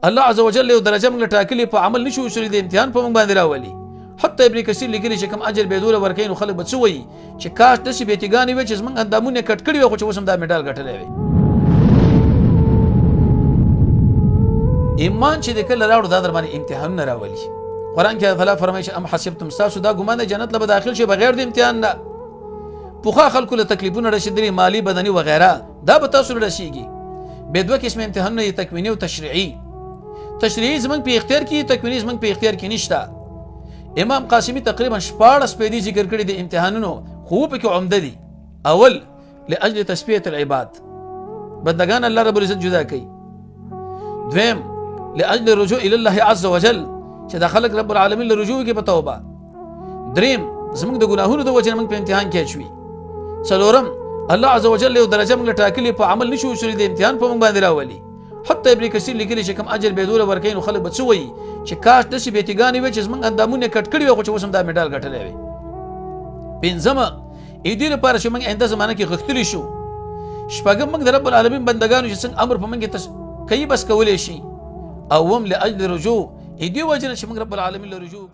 الله عز وجل یو درجه موږ ټاکلې په عمل نشو وصولې د امتحان په موږ باندې راولي. حتی ابن کثیر لیکلي چې کوم اجر به دوله ورکوي نو خلک به څه وایي چې کاش داسې بیتیګانې وي چې زموږ اندامونه کټ کړي وي خو چې اوس هم دا مډال ګټلی وي. ایمان چې د کله راوړو دا در باندې امتحانونه راولي. قرآن کې الله فرمایي چې ام حسبتم ستاسو دا ګمان دی جنت له به داخل شي بغیر د امتحان نه. پوخا خلکو له تکلیفونه رسېدلي مالي بدني وغیره دا به تاسو له رسېږي. بیا دوه قسمه امتحانونه دي تکویني او تشریعي. تشریعي زموږ په اختیار کې تکویني زموږ په اختیار کې نشته. امام قاسمي تقریبا 14 پیدي ذکر کړي د امتحانونو خو په کې عمده دي. اول لاجل تسبیحه العباد بندگان الله رب العزت جدا کوي. دویم لاجل الرجوع الى الله عز وجل چې دا خلق رب العالمین له رجوع کې په توبه. دریم زموږ د ګناهونو د وجه موږ په امتحان کې اچوي. څلورم الله عز وجل یو درجه موږ ټاکلې په عمل نشو وصولې د امتحان په موږ باندې راولي. حتی ابن کثیر لیکلي چې کوم اجر به دوله ورکوي نو خلک به څه وایي چې کاش داسې بیتیګانې وي چې زموږ اندامونه کټ کړي وي خو چې اوس هم دا مډال ګټلی وي. پنځمه دې لپاره چې موږ آینده زمانه کې غښتلي شو. شپږم موږ د رب العالمین بندګانو چې څنګه امر په موږ کوي بس کولی شي. اوم لاجل رجوع دې وجه نه چې موږ رب العالمین له رجوع